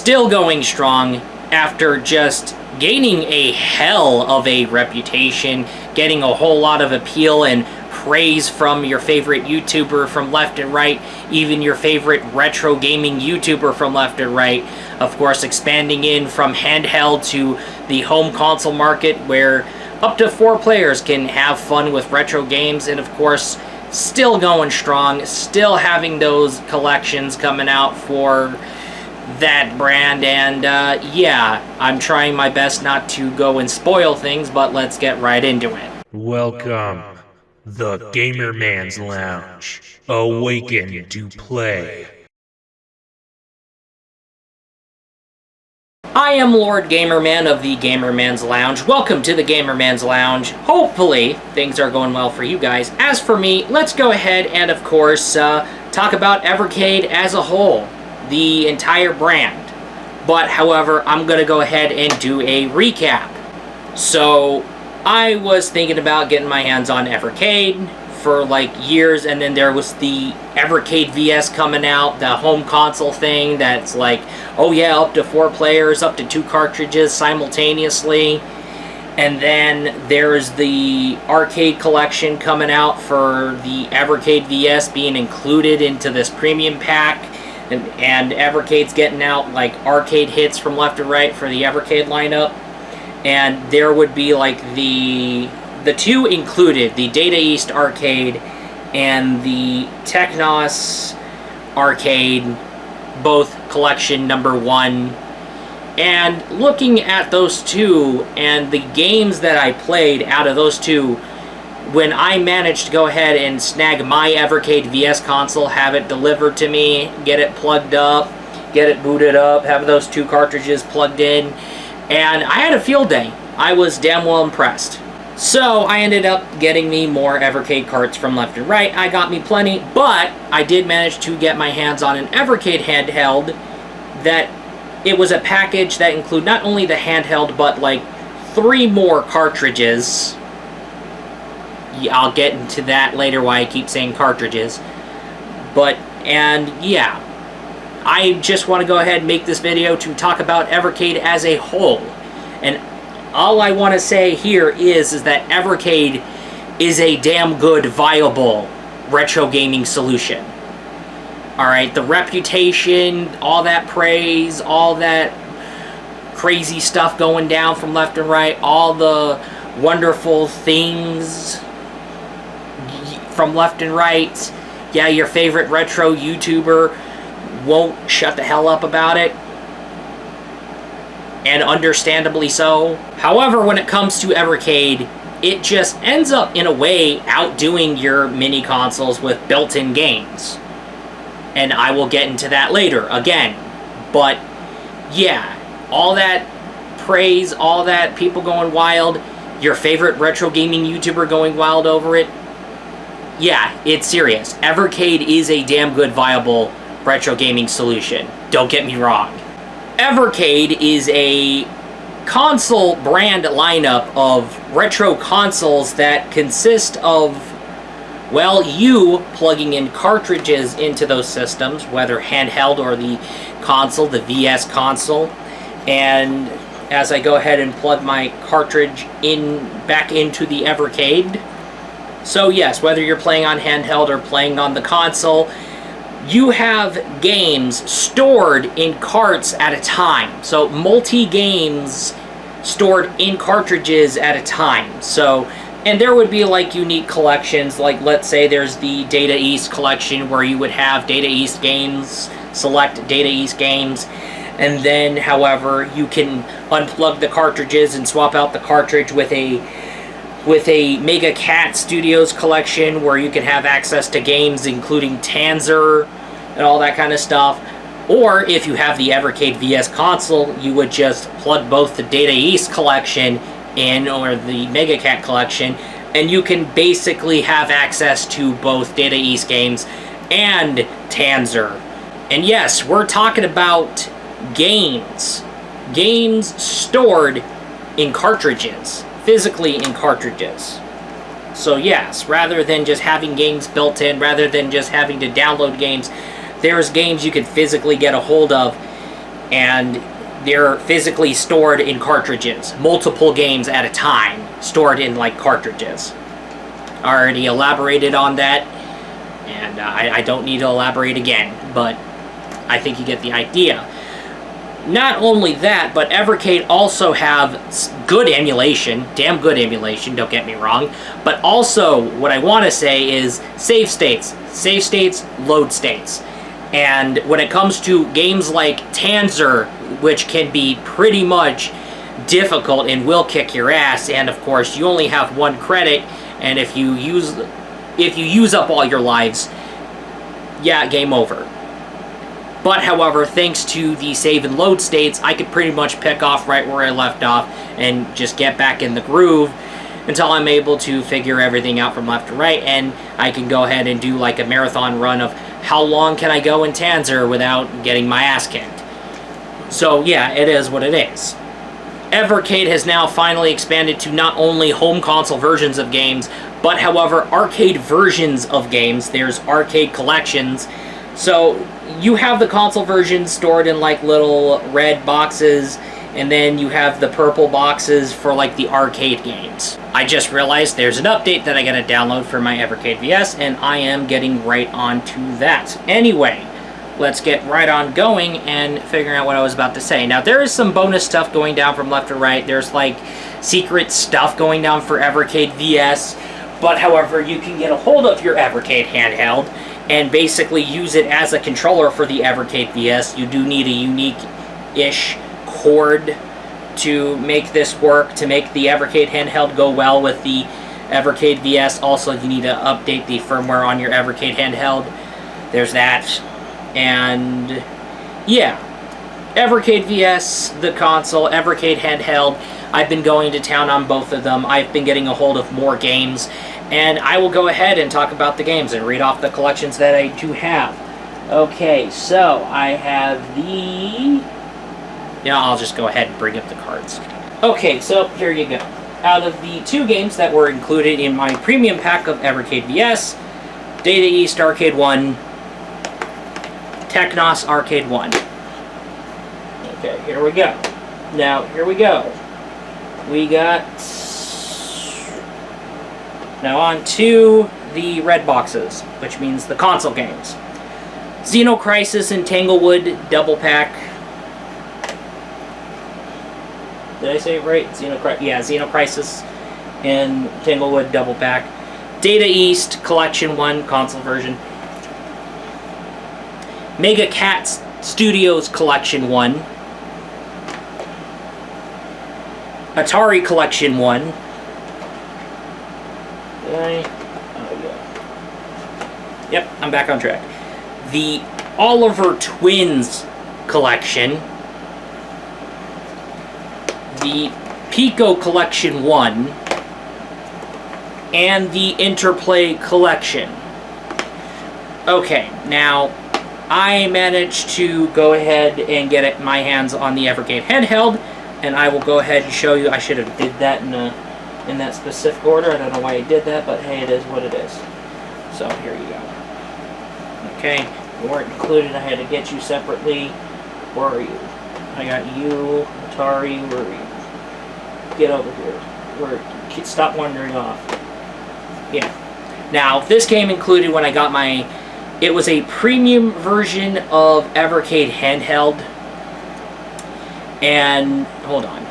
still going strong after just gaining a hell of a reputation, getting a whole lot of appeal and praise from your favorite YouTuber from left and right, even your favorite retro gaming YouTuber from left and right. Of course, expanding in from handheld to the home console market where up to 4 players can have fun with retro games, and of course, still going strong, still having those collections coming out for that brand. And yeah, I'm trying my best not to go and spoil things, but let's get right into it. Welcome, the Gamer Man's Lounge. Awaken to play. I am Lord Gamerman of the Gamerman's Lounge. Welcome to the Gamerman's Lounge. Hopefully, things are going well for you guys. As for me, let's go ahead and, of course, talk about Evercade as a whole, the entire brand. But, however, I'm going to go ahead and do a recap. So, I was thinking about getting my hands on Evercade for like years, and then there was the Evercade VS coming out, the home console thing that's like, oh yeah, up to 4 players, up to 2 cartridges simultaneously. And then there's the arcade collection coming out for the Evercade VS being included into this premium pack, and Evercade's getting out like arcade hits from left to right for the Evercade lineup. And there would be like the 2 included, the Data East arcade and the Technos arcade, both collection number 1. And looking at those 2 and the games that I played out of those 2, when I managed to go ahead and snag my Evercade VS console, have it delivered to me, get it plugged up, get it booted up, have those 2 cartridges plugged in, and I had a field day. I was damn well impressed. So I ended up getting me more Evercade carts from left and right. I got me plenty, but I did manage to get my hands on an Evercade handheld that it was a package that included not only the handheld, but like 3 more cartridges. Yeah, I'll get into that later why I keep saying cartridges. And yeah, I just want to go ahead and make this video to talk about Evercade as a whole. And all I want to say here is that Evercade is a damn good, viable retro gaming solution. Alright, the reputation, all that praise, all that crazy stuff going down from left and right, all the wonderful things from left and right. Yeah, your favorite retro YouTuber won't shut the hell up about it. And understandably so. However, when it comes to Evercade, it just ends up, in a way, outdoing your mini consoles with built-in games. And I will get into that later, again. But, yeah, all that praise, all that people going wild, your favorite retro gaming YouTuber going wild over it, yeah, it's serious. Evercade is a damn good, viable retro gaming solution. Don't get me wrong. Evercade is a console brand lineup of retro consoles that consist of, well, you plugging in cartridges into those systems, whether handheld or the console, the VS console. And as I go ahead and plug my cartridge back into the Evercade, so yes, whether you're playing on handheld or playing on the console, you have games stored in carts at a time. So multi-games stored in cartridges at a time. So, and there would be like unique collections, like let's say there's the Data East collection where you would have Data East games, select Data East games, and then, however, you can unplug the cartridges and swap out the cartridge with a Mega Cat Studios collection where you can have access to games including Tanzer and all that kind of stuff. Or if you have the Evercade VS console, you would just plug both the Data East collection in or the Mega Cat collection, and you can basically have access to both Data East games and Tanzer. And yes, we're talking about games stored in cartridges, physically in cartridges. So yes, rather than just having games built in, rather than just having to download games, there's games you can physically get a hold of and they're physically stored in cartridges, multiple games at a time, stored in like cartridges. I already elaborated on that, and I don't need to elaborate again, but I think you get the idea. Not only that, but Evercade also have good emulation, damn good emulation, don't get me wrong, but also what I want to say is save states, load states. And when it comes to games like Tanzer, which can be pretty much difficult and will kick your ass, and of course you only have 1 credit, and if you use up all your lives, yeah, game over. But however, thanks to the save and load states, I could pretty much pick off right where I left off and just get back in the groove until I'm able to figure everything out from left to right, and I can go ahead and do like a marathon run of how long can I go in Tanzer without getting my ass kicked. So yeah, it is what it is. Evercade has now finally expanded to not only home console versions of games, but however, arcade versions of games. There's arcade collections. So you have the console versions stored in like little red boxes, and then you have the purple boxes for like the arcade games. I just realized there's an update that I gotta download for my Evercade VS, and I am getting right on to that. Anyway, let's get right on going and figuring out what I was about to say. Now, there is some bonus stuff going down from left to right. There's like secret stuff going down for Evercade VS, but however, you can get a hold of your Evercade handheld and basically use it as a controller for the Evercade VS. You do need a unique-ish cord to make this work, to make the Evercade handheld go well with the Evercade VS. Also, you need to update the firmware on your Evercade handheld. There's that. And yeah, Evercade VS, the console, Evercade handheld, I've been going to town on both of them. I've been getting a hold of more games, and I will go ahead and talk about the games and read off the collections that I do have. Okay, so I have the... Yeah, I'll just go ahead and bring up the cards. Okay, so here you go. Out of the 2 games that were included in my premium pack of Evercade VS, Data East Arcade 1, Technos Arcade 1. Okay, here we go. Now, here we go. We got... Now on to the red boxes, which means the console games. Xenocrisis and Tanglewood double pack. Did I say it right? Xenocrisis and Tanglewood double pack. Data East Collection 1 console version. Mega Cats Studios Collection 1. Atari Collection 1. Oh, yeah. Yep, I'm back on track. The Oliver Twins Collection. The Pico Collection 1. And the Interplay Collection. Okay, now I managed to go ahead and get my hands on the Evercade handheld, and I will go ahead and show you. I should have did that in that specific order. I don't know why I did that, but hey, it is what it is. So here you go. Okay, you weren't included. I had to get you separately. Where are you? I got you, Atari. Where are you? Get over here. Stop wandering off. Yeah. Now, this came included when I got my... It was a premium version of Evercade handheld. And, hold on.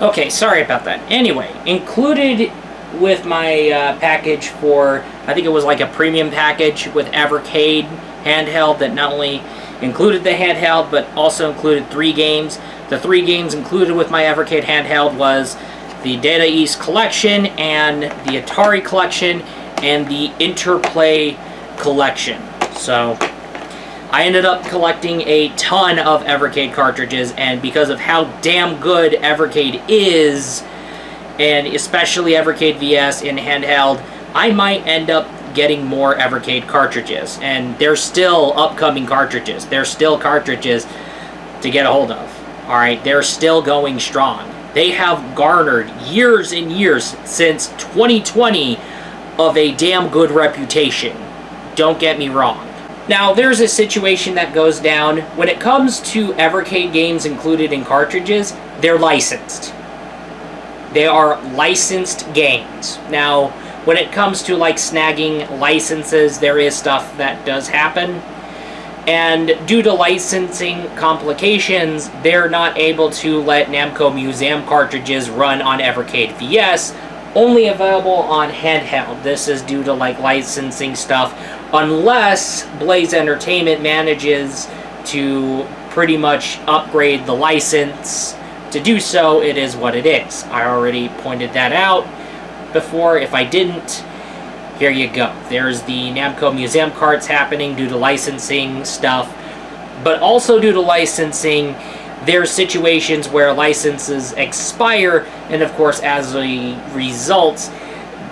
Okay, sorry about that. Anyway, included with my package for, I think it was like a premium package with Evercade handheld that not only included the handheld, but also included 3 games. The 3 games included with my Evercade handheld was the Data East Collection, and the Atari Collection, and the Interplay Collection. So, I ended up collecting a ton of Evercade cartridges, and because of how damn good Evercade is, and especially Evercade VS in handheld, I might end up getting more Evercade cartridges. And there's still upcoming cartridges. There's still cartridges to get a hold of. Alright, they're still going strong. They have garnered years and years since 2020 of a damn good reputation. Don't get me wrong. Now, there's a situation that goes down. When it comes to Evercade games included in cartridges, they're licensed. They are licensed games. Now, when it comes to like snagging licenses, there is stuff that does happen. And due to licensing complications, they're not able to let Namco Museum cartridges run on Evercade VS, only available on handheld. This is due to like licensing stuff, unless Blaze Entertainment manages to pretty much upgrade the license. To do so, it is what it is. I already pointed that out before. If I didn't, here you go. There's the Namco Museum carts happening due to licensing stuff, but also due to licensing, there's situations where licenses expire, and of course, as a result,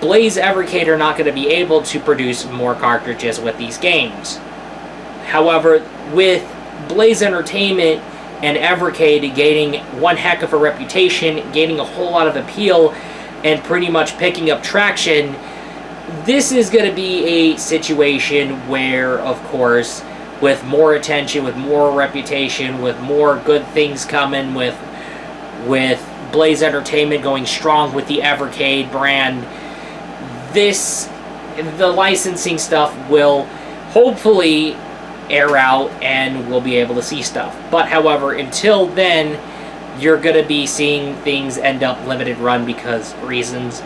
Blaze Evercade are not going to be able to produce more cartridges with these games. However, with Blaze Entertainment and Evercade gaining one heck of a reputation, gaining a whole lot of appeal, and pretty much picking up traction, this is going to be a situation where, of course, with more attention, with more reputation, with more good things coming, with Blaze Entertainment going strong with the Evercade brand, the licensing stuff will hopefully air out and we'll be able to see stuff. But however, until then, you're going to be seeing things end up limited run because reasons.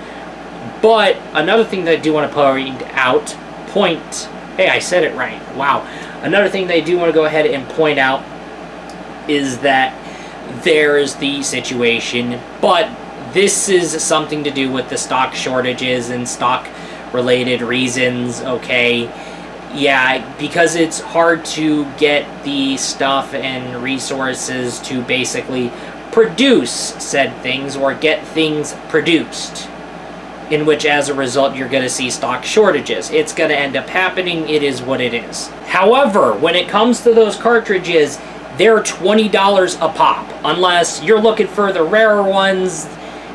But another thing that I do want to hey, I said it right. Wow. Another thing that I do want to go ahead and point out is that there's the situation, but this is something to do with the stock shortages and stock related reasons, okay? Yeah, because it's hard to get the stuff and resources to basically produce said things or get things produced, in which as a result you're going to see stock shortages. It's going to end up happening. It is what it is. However, when it comes to those cartridges, they're $20 a pop, unless you're looking for the rarer ones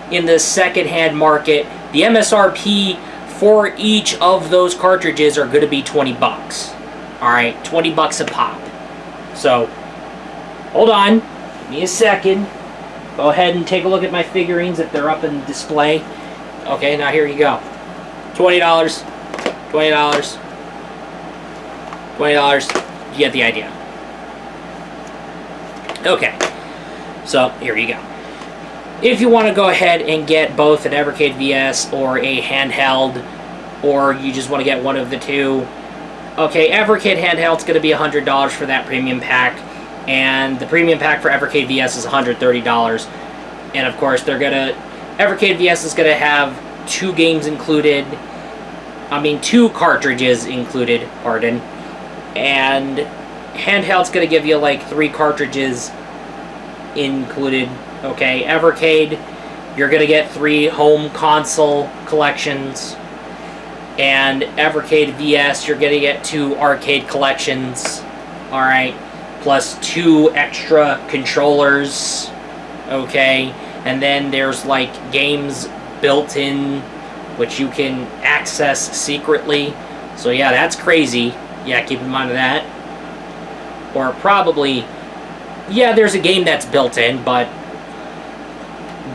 in the secondhand market. The MSRP for each of those cartridges are going to be 20 bucks. All right, 20 bucks a pop. So, hold on, give me a second. Go ahead and take a look at my figurines if they're up in display. Okay, now here you go. $20, $20, $20. You get the idea. Okay, so here you go. If you want to go ahead and get both an Evercade VS or a handheld, or you just want to get one of the two, okay, Evercade handheld's going to be $100 for that premium pack, and the premium pack for Evercade VS is $130. And of course, Evercade VS is going to have 2 games included. 2 cartridges included, pardon. And handheld's going to give you like 3 cartridges included. Okay, Evercade, you're going to get 3 home console collections. And Evercade VS, you're going to get 2 arcade collections. Alright, plus 2 extra controllers. Okay, and then there's like games built in which you can access secretly. So yeah, that's crazy. Yeah, keep in mind of that. Or probably, yeah, there's a game that's built in, but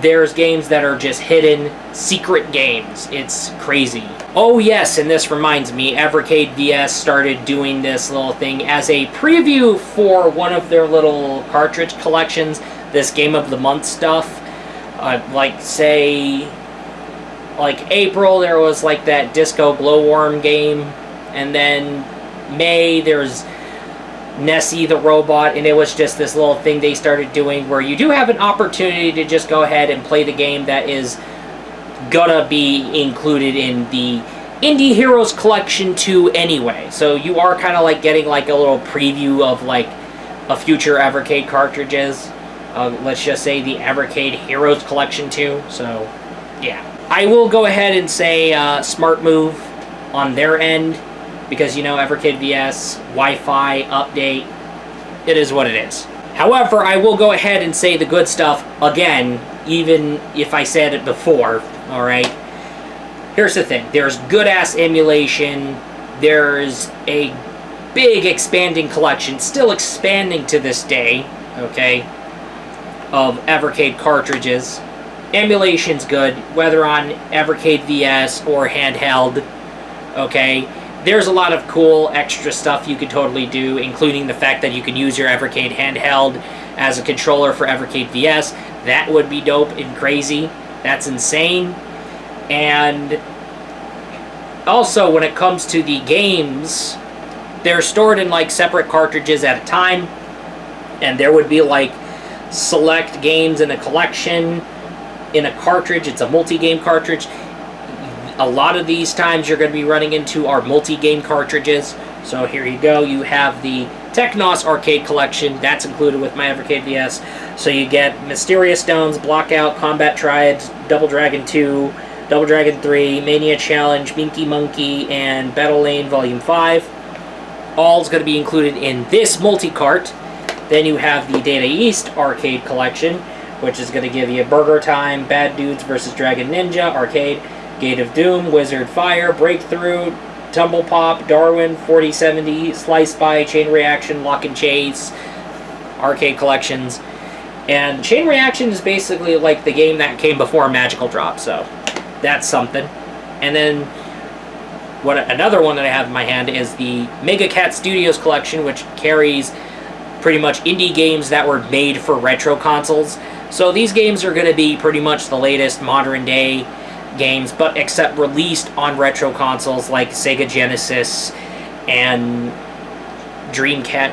there's games that are just hidden, secret games. It's crazy. Oh yes, and this reminds me, Evercade VS started doing this little thing as a preview for one of their little cartridge collections, this Game of the Month stuff. Like, say, like April, there was like that Disco Glowworm game, and then May, there's Nessie the Robot, and it was just this little thing they started doing where you do have an opportunity to just go ahead and play the game that is gonna be included in the Indie Heroes Collection 2 anyway. So you are kind of like getting like a little preview of like a future Evercade cartridges. Let's just say the Evercade Heroes Collection 2. So, yeah. I will go ahead and say smart move on their end, because, you know, Evercade VS, Wi-Fi, update, it is what it is. However, I will go ahead and say the good stuff again, even if I said it before, alright? Here's the thing. There's good-ass emulation. There's a big expanding collection, still expanding to this day, okay, of Evercade cartridges. Emulation's good, whether on Evercade VS or handheld, okay. There's a lot of cool extra stuff you could totally do, including the fact that you can use your Evercade handheld as a controller for Evercade VS. That would be dope and crazy. That's insane. And also, when it comes to the games, they're stored in like separate cartridges at a time, and there would be like select games in a collection in a cartridge. It's a multi-game cartridge. A lot of these times you're going to be running into our multi-game cartridges. So here you go. You have the Technos Arcade Collection. That's included with my Evercade VS. So you get Mysterious Stones, Blockout, Combat Tribes, Double Dragon 2, Double Dragon 3, Mania Challenge, Minky Monkey, and Battle Lane Volume 5. All is going to be included in this multi-cart. Then you have the Data East Arcade Collection, which is going to give you Burger Time, Bad Dudes vs. Dragon Ninja, Arcade, Gate of Doom, Wizard Fire, Breakthrough, Tumble Pop, Darwin, 4070, Slice By, Chain Reaction, Lock and Chase, Arcade Collections. And Chain Reaction is basically like the game that came before Magical Drop, so that's something. And then another one that I have in my hand is the Mega Cat Studios Collection, which carries pretty much indie games that were made for retro consoles. So these games are going to be pretty much the latest modern day games, but except released on retro consoles like Sega Genesis and Dreamcast.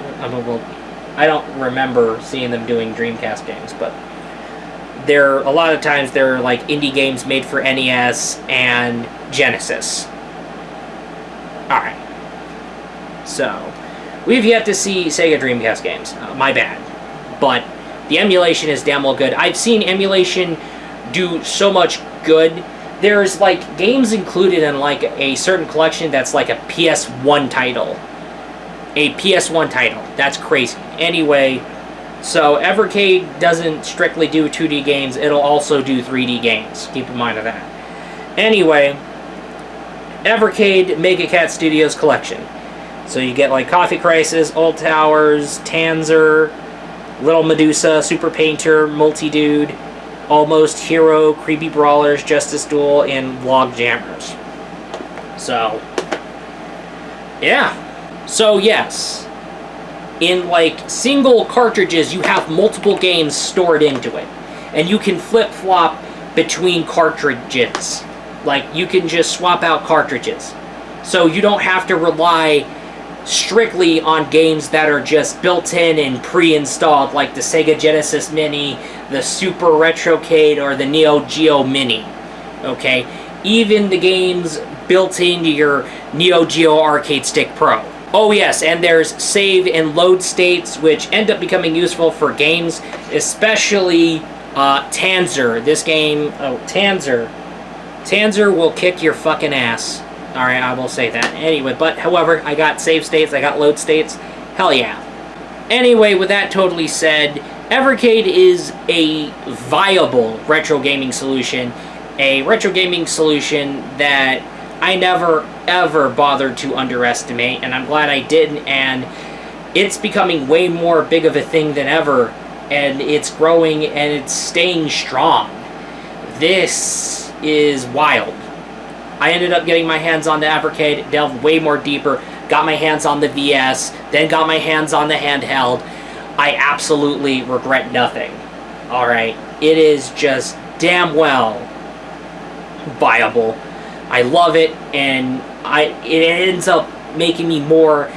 I don't remember seeing them doing Dreamcast games, but a lot of times they're like indie games made for NES and Genesis. Alright. So, we've yet to see Sega Dreamcast games. My bad. But the emulation is damn well good. I've seen emulation do so much good. There's like games included in like a certain collection that's like a PS1 title. A PS1 title. That's crazy. Anyway, so Evercade doesn't strictly do 2D games. It'll also do 3D games. Keep in mind of that. Anyway, Evercade Mega Cat Studios Collection. So you get like Coffee Crisis, Old Towers, Tanzer, Little Medusa, Super Painter, Multi-Dude, Almost Hero, Creepy Brawlers, Justice Duel, and Log Jammers. So, yeah. So yes, in like single cartridges, you have multiple games stored into it. And you can flip-flop between cartridges. Like, you can just swap out cartridges. So you don't have to rely strictly on games that are just built in and pre-installed, like the Sega Genesis Mini, the Super Retrocade, or the Neo Geo Mini. Okay? Even the games built into your Neo Geo Arcade Stick Pro. Oh yes, and there's save and load states, which end up becoming useful for games, especially Tanzer. This game, Tanzer. Tanzer will kick your fucking ass. Alright, I will say that. Anyway, but however, I got save states, I got load states. Hell yeah. Anyway, with that totally said, Evercade is a viable retro gaming solution. A retro gaming solution that I never ever bothered to underestimate, and I'm glad I didn't, and it's becoming way more big of a thing than ever, and it's growing and it's staying strong. This is wild. I ended up getting my hands on the Evercade, delved way more deeper, got my hands on the VS, then got my hands on the handheld. I absolutely regret nothing. Alright, it is just damn well viable. I love it, and it ends up making me more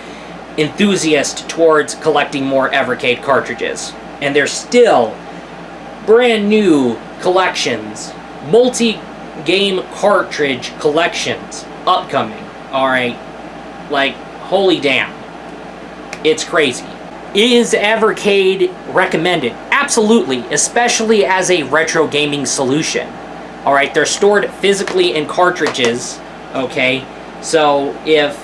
enthusiast towards collecting more Evercade cartridges. And there's still brand new collections, multi-game cartridge collections upcoming. Alright, like, holy damn. It's crazy. Is Evercade recommended? Absolutely, especially as a retro gaming solution. Alright, they're stored physically in cartridges, okay? So if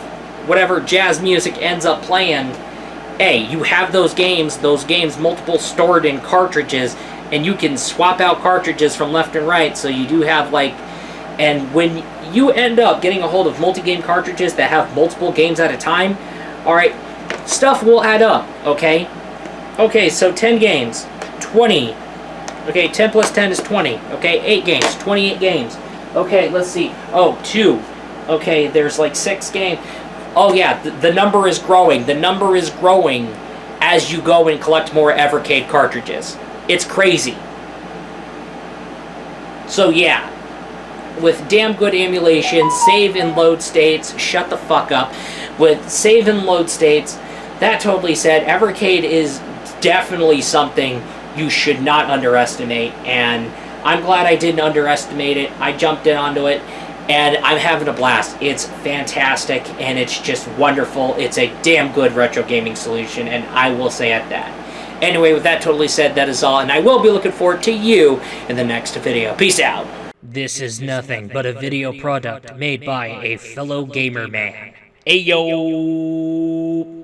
whatever jazz music ends up playing, hey, you have those games multiple stored in cartridges, and you can swap out cartridges from left and right, so you do have like, and when you end up getting a hold of multi-game cartridges that have multiple games at a time, alright, stuff will add up, okay? Okay, so 10 games, 20. Okay, 10 plus 10 is 20. Okay, 8 games, 28 games. Okay, let's see. Oh, 2. Okay, there's like 6 games. Oh yeah, the number is growing. The number is growing as you go and collect more Evercade cartridges. It's crazy. So yeah, with damn good emulation, save and load states, shut the fuck up. With save and load states, that totally said, Evercade is definitely something you should not underestimate, and I'm glad I didn't underestimate it. I jumped in onto it, and I'm having a blast. It's fantastic, and it's just wonderful. It's a damn good retro gaming solution, and I will say at that. Anyway, with that totally said, that is all, and I will be looking forward to you in the next video. Peace out. This is nothing but a video product made by a fellow gamer man. Ayo!